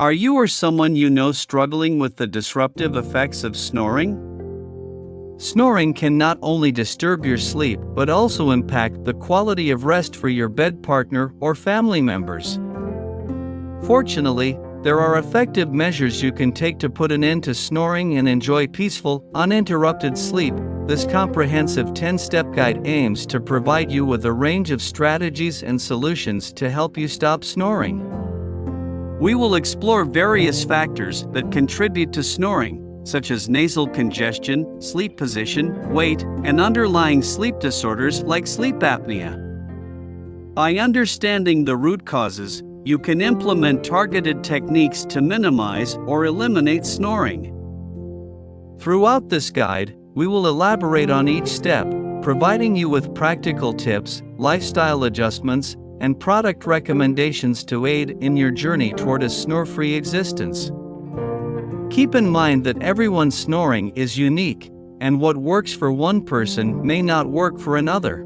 Are you or someone you know struggling with the disruptive effects of snoring? Snoring can not only disturb your sleep but also impact the quality of rest for your bed partner or family members. Fortunately, there are effective measures you can take to put an end to snoring and enjoy peaceful, uninterrupted sleep. This comprehensive 10-step guide aims to provide you with a range of strategies and solutions to help you stop snoring. We will explore various factors that contribute to snoring, such as nasal congestion, sleep position, weight, and underlying sleep disorders like sleep apnea. By understanding the root causes, you can implement targeted techniques to minimize or eliminate snoring. Throughout this guide, we will elaborate on each step, providing you with practical tips, lifestyle adjustments, and product recommendations to aid in your journey toward a snore-free existence. Keep in mind that everyone's snoring is unique, and what works for one person may not work for another.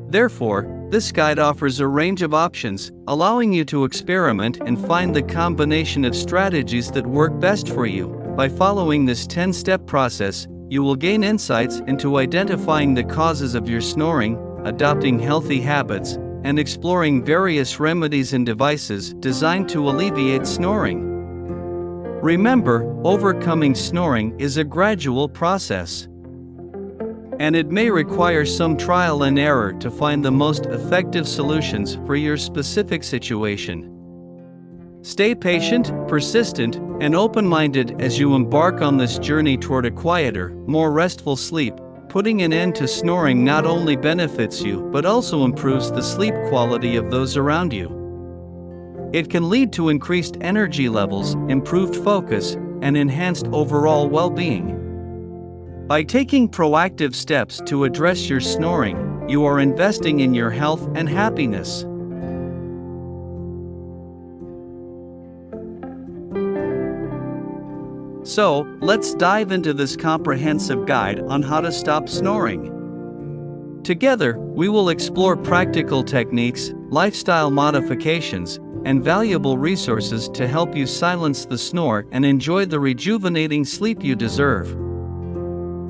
Therefore, this guide offers a range of options, allowing you to experiment and find the combination of strategies that work best for you. By following this 10-step process, you will gain insights into identifying the causes of your snoring, adopting healthy habits, and exploring various remedies and devices designed to alleviate snoring. Remember, overcoming snoring is a gradual process, and it may require some trial and error to find the most effective solutions for your specific situation. Stay patient, persistent, and open-minded as you embark on this journey toward a quieter, more restful sleep. Putting an end to snoring not only benefits you but also improves the sleep quality of those around you. It can lead to increased energy levels, improved focus, and enhanced overall well-being. By taking proactive steps to address your snoring, you are investing in your health and happiness. So, let's dive into this comprehensive guide on how to stop snoring. Together, we will explore practical techniques, lifestyle modifications, and valuable resources to help you silence the snore and enjoy the rejuvenating sleep you deserve.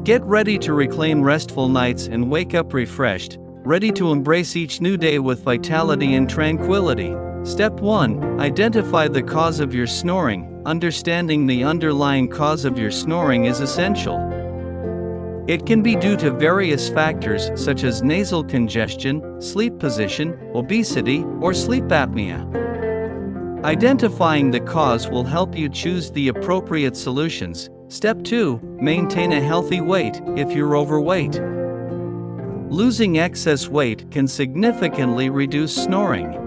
Get ready to reclaim restful nights and wake up refreshed, ready to embrace each new day with vitality and tranquility. Step 1. Identify the cause of your snoring. Understanding the underlying cause of your snoring is essential. It can be due to various factors such as nasal congestion, sleep position, obesity, or sleep apnea. Identifying the cause will help you choose the appropriate solutions. Step 2. Maintain a healthy weight if you're overweight. Losing excess weight can significantly reduce snoring.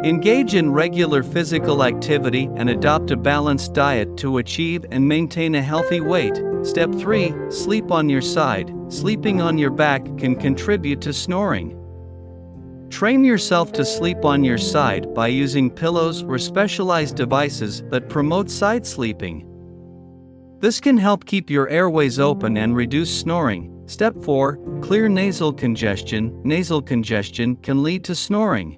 Engage in regular physical activity and adopt a balanced diet to achieve and maintain a healthy weight. Step 3. Sleep on your side. Sleeping on your back can contribute to snoring. Train yourself to sleep on your side by using pillows or specialized devices that promote side sleeping. This can help keep your airways open and reduce snoring. Step 4. Clear nasal congestion. Nasal congestion can lead to snoring.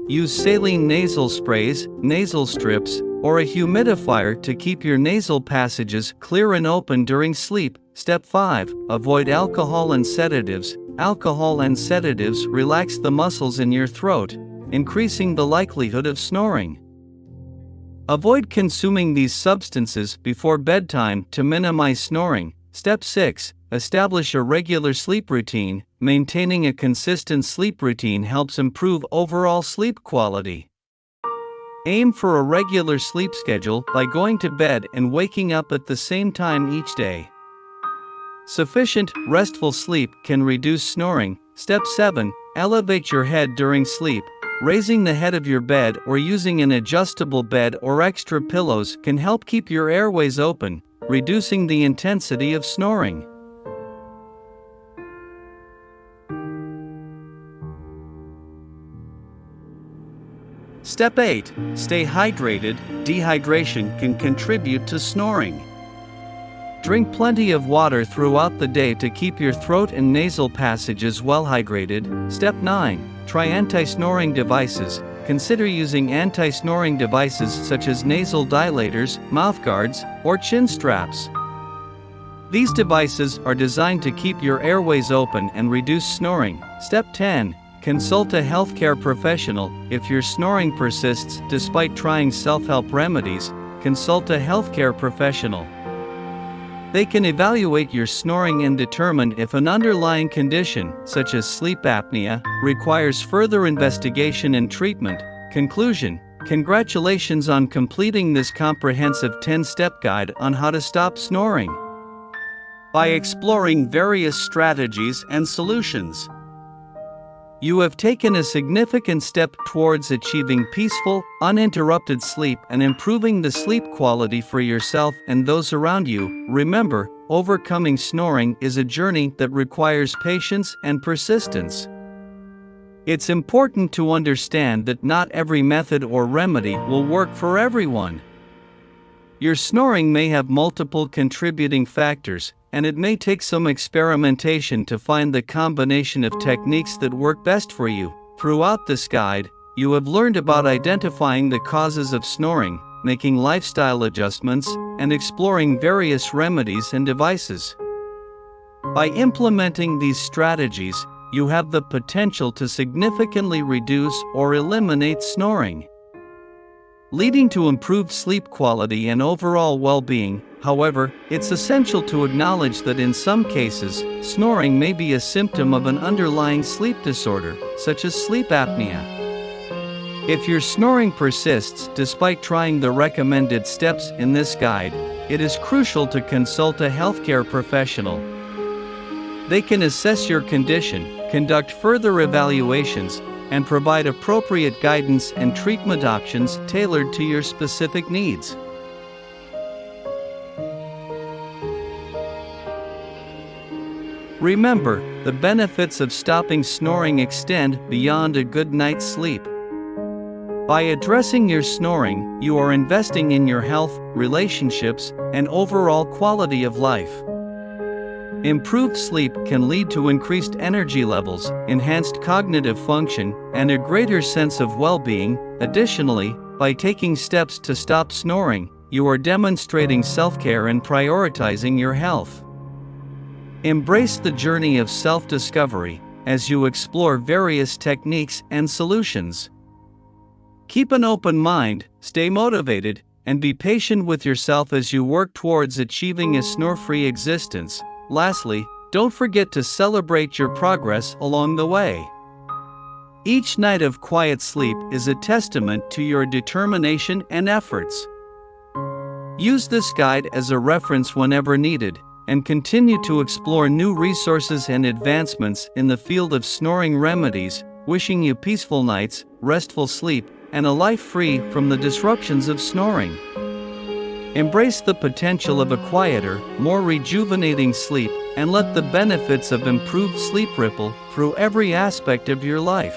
Use saline nasal sprays, nasal strips, or a humidifier to keep your nasal passages clear and open during sleep. Step 5. Avoid alcohol and sedatives. Alcohol and sedatives relax the muscles in your throat, increasing the likelihood of snoring. Avoid consuming these substances before bedtime to minimize snoring. Step 6. Establish a regular sleep routine. Maintaining a consistent sleep routine helps improve overall sleep quality. Aim for a regular sleep schedule by going to bed and waking up at the same time each day. Sufficient, restful sleep can reduce snoring. Step 7. Elevate your head during sleep. Raising the head of your bed or using an adjustable bed or extra pillows can help keep your airways open, reducing the intensity of snoring. Step 8. Stay hydrated. Dehydration can contribute to snoring. Drink plenty of water throughout the day to keep your throat and nasal passages well hydrated. Step 9. Try anti-snoring devices. consider using anti-snoring devices such as nasal dilators, mouthguards, or chin straps. These devices are designed to keep your airways open and reduce snoring. Step 10. Consult a healthcare professional. If your snoring persists despite trying self-help remedies, consult a healthcare professional. They can evaluate your snoring and determine if an underlying condition, such as sleep apnea, requires further investigation and treatment. Conclusion: congratulations on completing this comprehensive 10-step guide on how to stop snoring. By exploring various strategies and solutions, you have taken a significant step towards achieving peaceful, uninterrupted sleep and improving the sleep quality for yourself and those around you. Remember, overcoming snoring is a journey that requires patience and persistence. It's important to understand that not every method or remedy will work for everyone. Your snoring may have multiple contributing factors, and it may take some experimentation to find the combination of techniques that work best for you. Throughout this guide, you have learned about identifying the causes of snoring, making lifestyle adjustments, and exploring various remedies and devices. By implementing these strategies, you have the potential to significantly reduce or eliminate snoring, leading to improved sleep quality and overall well-being. However, it's essential to acknowledge that in some cases, snoring may be a symptom of an underlying sleep disorder, such as sleep apnea. If your snoring persists despite trying the recommended steps in this guide, it is crucial to consult a healthcare professional. They can assess your condition, conduct further evaluations, and provide appropriate guidance and treatment options tailored to your specific needs. Remember, the benefits of stopping snoring extend beyond a good night's sleep. By addressing your snoring, you are investing in your health, relationships, and overall quality of life. Improved sleep can lead to increased energy levels, enhanced cognitive function, and a greater sense of well-being. Additionally, by taking steps to stop snoring, you are demonstrating self-care and prioritizing your health. Embrace the journey of self-discovery as you explore various techniques and solutions. Keep an open mind, stay motivated, and be patient with yourself as you work towards achieving a snore-free existence. Lastly, don't forget to celebrate your progress along the way. Each night of quiet sleep is a testament to your determination and efforts. Use this guide as a reference whenever needed, and continue to explore new resources and advancements in the field of snoring remedies. Wishing you peaceful nights, restful sleep, and a life free from the disruptions of snoring. Embrace the potential of a quieter, more rejuvenating sleep, and let the benefits of improved sleep ripple through every aspect of your life.